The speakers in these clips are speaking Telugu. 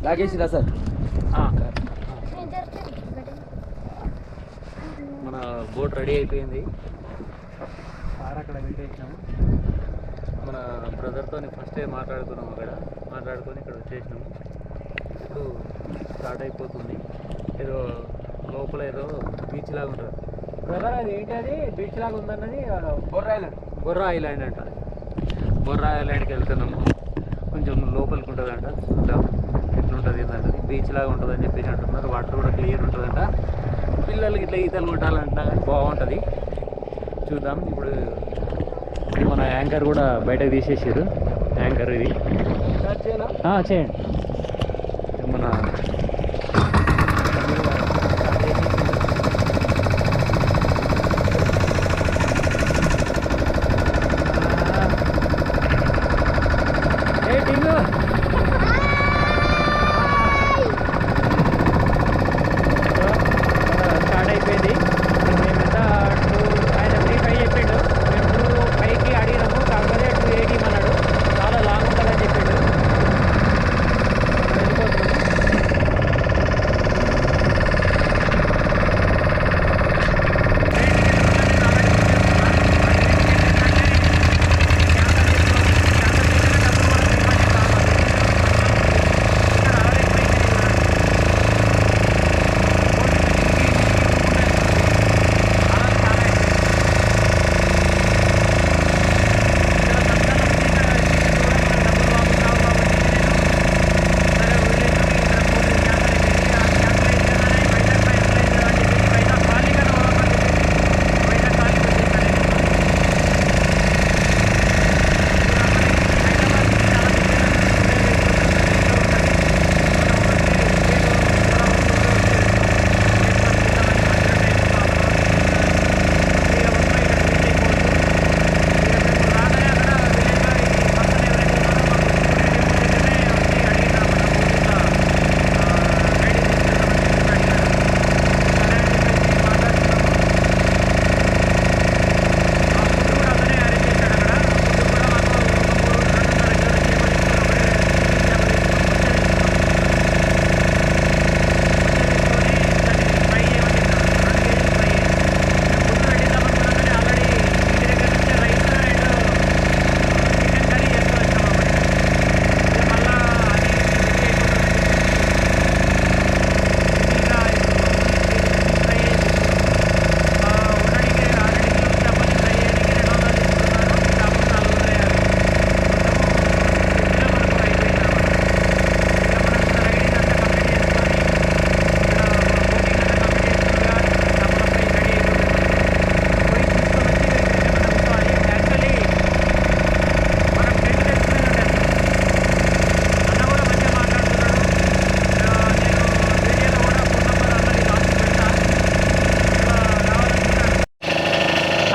లాగేసిరా సార్. మన బోట్ రెడీ అయిపోయింది. కార్ అక్కడ పెట్టేసినాము. మన బ్రదర్తో ఫస్ట్ మాట్లాడుకున్నాము. మాట్లాడుకొని ఇక్కడ వచ్చేసినాము. ఇప్పుడు స్టార్ట్ అయిపోతుంది. ఏదో లోపల ఏదో బీచ్ లాగా ఉంటుంది. బ్రదర్ అది ఏంటి, అది బీచ్ లాగా ఉందన్నది బొర్రా ఐలాండ్ అంట. బొర్రా ఐలాండ్కి వెళ్తున్నాము. కొంచెం లోపలికి ఉంటుందంట. చూద్దాం ఎట్లుంటుంది ఏంటంటే. బీచ్ లాగా ఉంటుంది అని చెప్పేసి అంటున్నారు. వాటర్ కూడా క్లియర్ ఉంటుందంట. పిల్లలకి ఇట్లా ఈతలు కొట్టాలంట, బాగుంటుంది. చూద్దాం. ఇప్పుడు మన యాంకర్ కూడా బయటకు తీసేసారు. యాంకర్ ఇది చేయండి. మన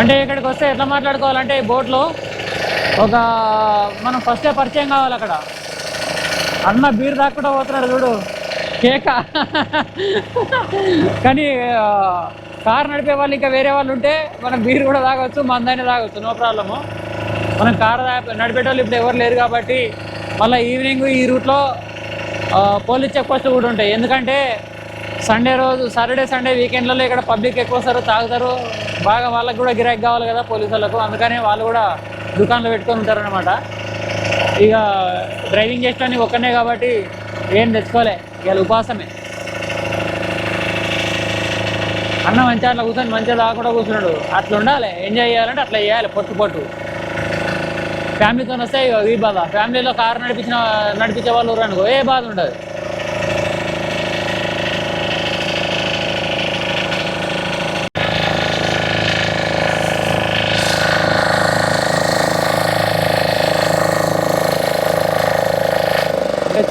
అంటే ఇక్కడికి వస్తే ఎట్లా మాట్లాడుకోవాలంటే బోట్లో ఒక మనం ఫస్టే పరిచయం కావాలి. అక్కడ అన్న బీర్ తాకుండా పోతున్నాడు చూడు, కేక. కానీ కారు నడిపే వాళ్ళు ఇంకా వేరే వాళ్ళు ఉంటే మనం బీర్ కూడా తాగొచ్చు, మందైనా తాగొచ్చు, నో ప్రాబ్లము. మనం కారు నడిపేటోళ్ళు ఇప్పుడు ఎవరు లేరు కాబట్టి మళ్ళీ ఈవినింగ్ ఈ రూట్లో పోలీస్ చెక్ పోస్టులు కూడా ఉంటాయి. ఎందుకంటే సండే రోజు, సాటర్డే సండే వీకెండ్లలో ఇక్కడ పబ్లిక్ ఎక్కువ వస్తారు, తాగుతారు బాగా. వాళ్ళకి కూడా గిరాకీ కావాలి కదా పోలీసు వాళ్ళకు, అందుకని వాళ్ళు కూడా దుకాణంలో పెట్టుకొని ఉంటారనమాట. ఇక డ్రైవింగ్ చేసడానికి ఒక్కనే కాబట్టి ఏం తెచ్చుకోలే, ఇవాళ ఉపాసమే. అన్న మంచిగా అట్లా కూర్చొని మంచిగా తాగకుండా కూర్చున్నాడు. అట్లా ఉండాలి, ఎంజాయ్ చేయాలంటే అట్లా చేయాలి, పొట్టు. ఫ్యామిలీతో వస్తే ఈ బాధ. ఫ్యామిలీలో కారు నడిపించే వాళ్ళు అనుకో ఏ బాధ ఉండదు.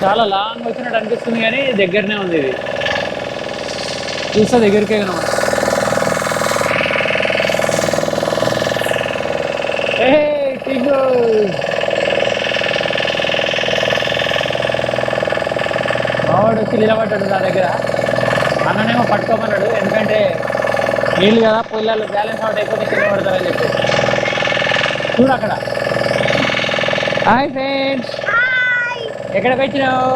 చాలా లాంగ్ వచ్చినట్టు అనిపిస్తుంది కానీ దగ్గరనే ఉంది. ఇది చూస్తే దగ్గరికే కనమాట. మావాడు వచ్చి నిలబడ్డాడు నా దగ్గర. అన్ననేమో పట్టుకోమన్నాడు, ఎందుకంటే నీళ్ళు కదా పొయ్యిలలో బ్యాలెన్స్ అవుట్ అయిపోతే కింద పడతారని చెప్పి చూడు అక్కడ. హాయ్ ఫ్రెండ్స్, ఎక్కడికి వచ్చినావు?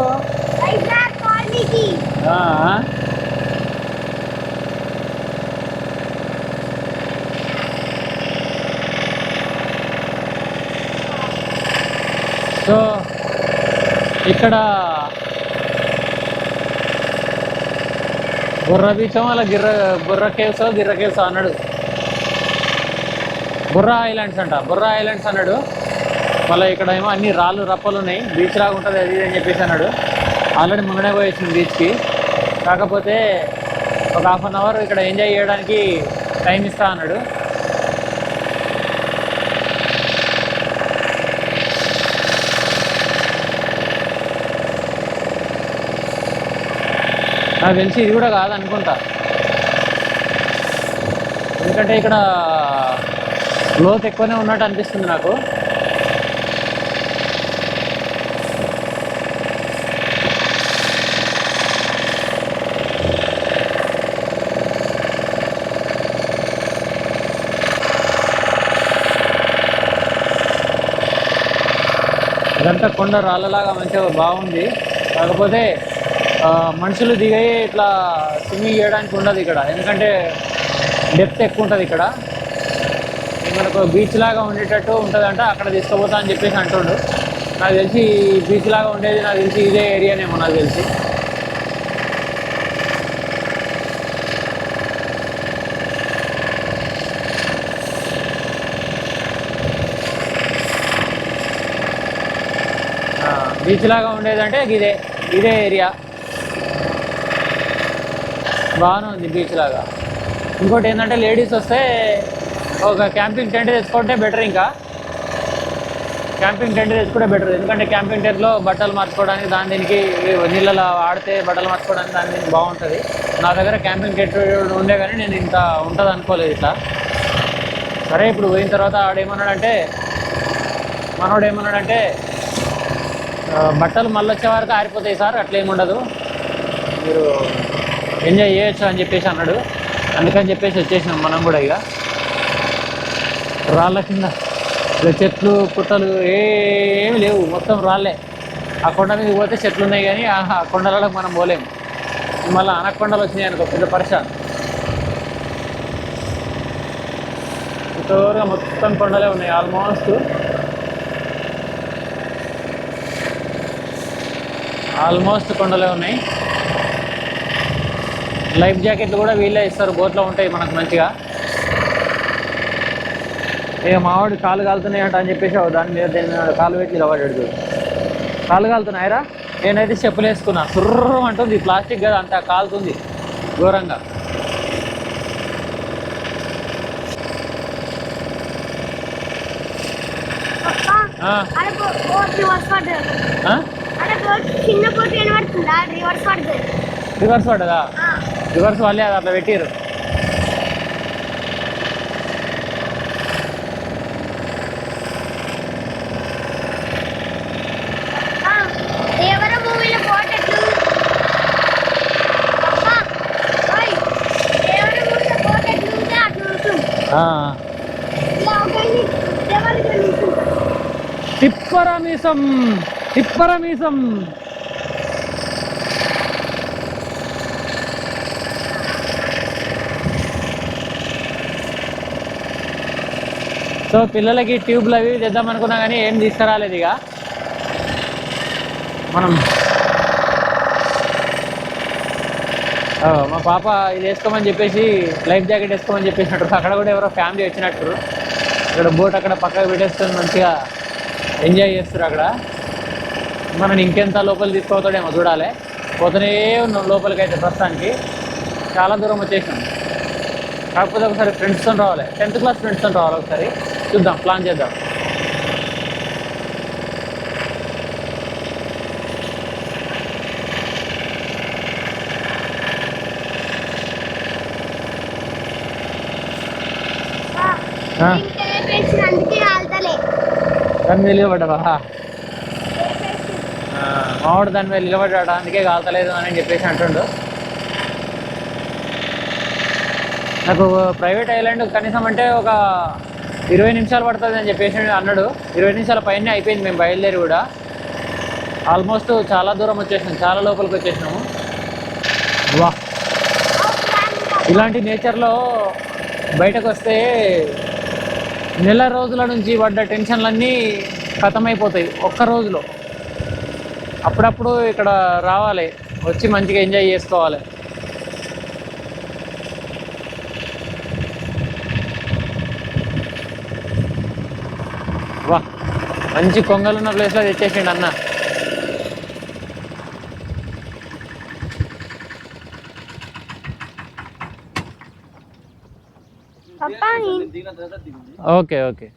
సో ఇక్కడ బుర్ర బీచం అలా బుర్ర కేవ్స్ అన్నాడు. బుర్రా ఐలాండ్స్ అన్నాడు. మళ్ళీ ఇక్కడ ఏమో అన్ని రాళ్ళు రప్పలు ఉన్నాయి, బీచ్ లాగా ఉంటుంది అది అని చెప్పేసి అన్నాడు. ఆల్రెడీ మొన్ననే పోయి వచ్చింది బీచ్కి. కాకపోతే ఒక హాఫ్ అన్ అవర్ ఇక్కడ ఎంజాయ్ చేయడానికి టైం ఇస్తా అన్నాడు. నాకు తెలిసి ఇది కూడా కాదనుకుంటా, ఎందుకంటే ఇక్కడ లోతు ఎక్కువనే ఉన్నట్టు అనిపిస్తుంది నాకు. ఇదంతా కొండ రాళ్ళలాగా మంచిగా బాగుంది. కాకపోతే మనుషులు దిగే ఇట్లా స్విమ్మింగ్ చేయడానికి ఉండదు ఇక్కడ, ఎందుకంటే డెప్త్ ఎక్కువ ఉంటుంది ఇక్కడ. మనకు బీచ్ లాగా ఉండేటట్టు ఉంటుందంట, అక్కడ తీసుకుపోతా అని చెప్పేసి అంటుండు. నాకు తెలిసి బీచ్ లాగా ఉండేది నాకు తెలిసి ఇదే ఏరియానేమో నాకు తెలిసి. బీచ్ లాగా ఉండేదంటే ఇదే ఏరియా బాగానే ఉంది బీచ్ లాగా. ఇంకోటి ఏంటంటే లేడీస్ వస్తే ఒక క్యాంపింగ్ టెంట్ తెచ్చుకుంటే బెటర్. ఇంకా క్యాంపింగ్ టెంట్ తెచ్చుకుంటే బెటర్, ఎందుకంటే క్యాంపింగ్ టెంట్లో బట్టలు మార్చుకోవడానికి దీనికి నీళ్ళలో ఆడితే బట్టలు మార్చుకోవడానికి దీనికి బాగుంటుంది. నా దగ్గర క్యాంపింగ్ టెంట్ ఉండే కానీ నేను ఇంత ఉంటుంది అనుకోలేదు ఇట్లా. సరే ఇప్పుడు పోయిన తర్వాత మనోడు ఏమన్నాడంటే బట్టలు మళ్ళీ వచ్చే వరకు ఆరిపోతాయి సార్, అట్లేముండదు, మీరు ఎంజాయ్ చేయొచ్చు అని చెప్పేసి అన్నాడు. అందుకని చెప్పేసి వచ్చేసినాం మనం కూడా. ఇక రాళ్ళ కింద చెట్లు పుట్టలు ఏమి లేవు, మొత్తం రాళ్ళే. ఆ కొండ మీద పోతే చెట్లు ఉన్నాయి కానీ ఆ కొండలలో మనం పోలేము. మళ్ళీ అనకొండలు వచ్చినాయి అనుకో పెద్ద పరిశాన్. చుట్టూరుగా మొత్తం కొండలే ఉన్నాయి, ఆల్మోస్ట్ కొండలే ఉన్నాయి. లైఫ్ జాకెట్లు కూడా వీళ్ళే ఇస్తారు, బోట్లో ఉంటాయి మనకు మంచిగా. ఇక మావాడు కాలు కాలుతున్నాయి అంట అని చెప్పేసి దాని మీద కాలు పెట్టి నిలబడ్డాడు. కాలు కాలుతున్నాయిరా, నేనైతే చెప్పులు వేసుకున్నా. సుర్రం అంటుంది, ప్లాస్టిక్ కదా అంత కాలుతుంది ఘోరంగా. రివర్స్ పడ్డదా? రివర్స్ వాళ్ళే అది అట్లా పెట్టిరు. తిప్పరమీసం సో పిల్లలకి ట్యూబ్లు అవి తెద్దాం అనుకున్నా కానీ ఏం తీసుకురాలేదు. ఇక మనం మా పాప ఇది వేసుకోమని చెప్పేసి లైఫ్ జాకెట్ వేసుకోమని చెప్పేసినట్టు. అక్కడ కూడా ఎవరో ఫ్యామిలీ వచ్చినట్టు. ఇక్కడ బోట్ అక్కడ పక్కకు పెట్టేసుకొని మంచిగా ఎంజాయ్ చేస్తారు అక్కడ. మనం ఇంకెంత లోపల తీసుకోతాడేమో చూడాలి. పోతూనే ఉన్నాం లోపలికి. అయితే ప్రస్తుతానికి చాలా దూరం వచ్చేసాం. కాకపోతే ఒకసారి ఫ్రెండ్స్తో రావాలి, 10th క్లాస్ ఫ్రెండ్స్తో రావాలి. ఒకసారి చూద్దాం, ప్లాన్ చేద్దాం. దాని మీద నిలబడ్డావా? మావాడు దాని మీద నిలబడ్డాడు, అందుకే కాల్తలేదు అని చెప్పేసి అంటుండు. నాకు ప్రైవేట్ ఐలాండ్ కనీసం అంటే ఒక 20 నిమిషాలు పడుతుంది అని చెప్పేసి అన్నాడు. 20 నిమిషాల పైన అయిపోయింది మేము బయలుదేరి కూడా. ఆల్మోస్ట్ చాలా దూరం వచ్చేసినాం, చాలా లోపలికి వచ్చేసినాము. వా, ఇలాంటి నేచర్లో బయటకు వస్తే నెల రోజుల నుంచి పడ్డ టెన్షన్లన్నీ ఖతమైపోతాయి ఒక్క రోజులో. అప్పుడప్పుడు ఇక్కడ రావాలి, వచ్చి మంచిగా ఎంజాయ్ చేసుకోవాలి. వా, మంచి కొంగలున్న ప్లేస్లో తెచ్చేసిండు అన్న. Okay okay.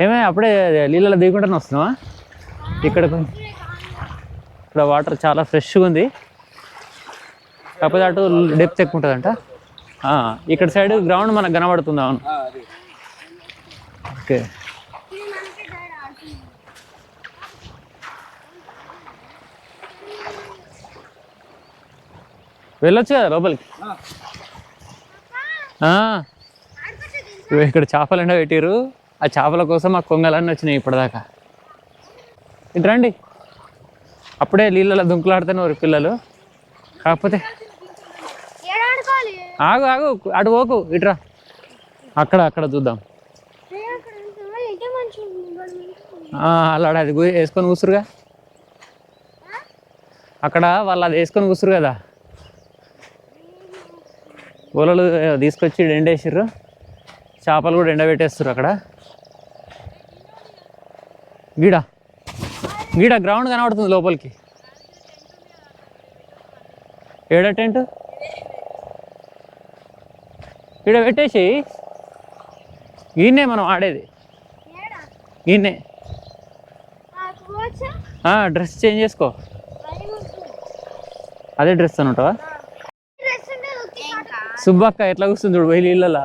ఏమే అప్పుడే నీళ్ళలో దిగుకుంటానే వస్తున్నావా? ఇక్కడ వాటర్ చాలా ఫ్రెష్గా ఉంది, కాకపోతే అటు డెప్త్ ఎక్కువ ఉంటుందంట. ఇక్కడ సైడ్ గ్రౌండ్ మనకు కనబడుతుంది. అవును, ఓకే. వెళ్ళొచ్చు కదా లోపలికి. ఇక్కడ చేపలు ఎండ పెట్టారు, ఆ చేపల కోసం ఆ కొంగలన్నీ వచ్చినాయి ఇప్పటిదాకా. ఇటు రండి. అప్పుడే నీళ్ళలో దుంకులాడుతున్నారు పిల్లలు. కాకపోతే ఆగు ఆగు, అటు పోకు, ఇటురా. అక్కడ చూద్దాం. అలా అది వేసుకొని కూర్చురుగా. అక్కడ వాళ్ళు అది వేసుకొని కూర్చురు కదా, వలలు తీసుకొచ్చి ఎండేసిర్రు, చేపలు కూడా ఎండబెట్టేస్తారు అక్కడ. గీడ గ్రౌండ్ కనబడుతుంది లోపలికి. ఏడ టెంట్ ఈడ పెట్టేసి ఈయనే మనం ఆడేది, ఈయనే. డ్రెస్ చేంజ్ చేసుకో, అదే డ్రెస్ అని ఉంటావా? సుబ్బక్క ఎట్లా కూర్చుంది చూడు నీళ్ళలా.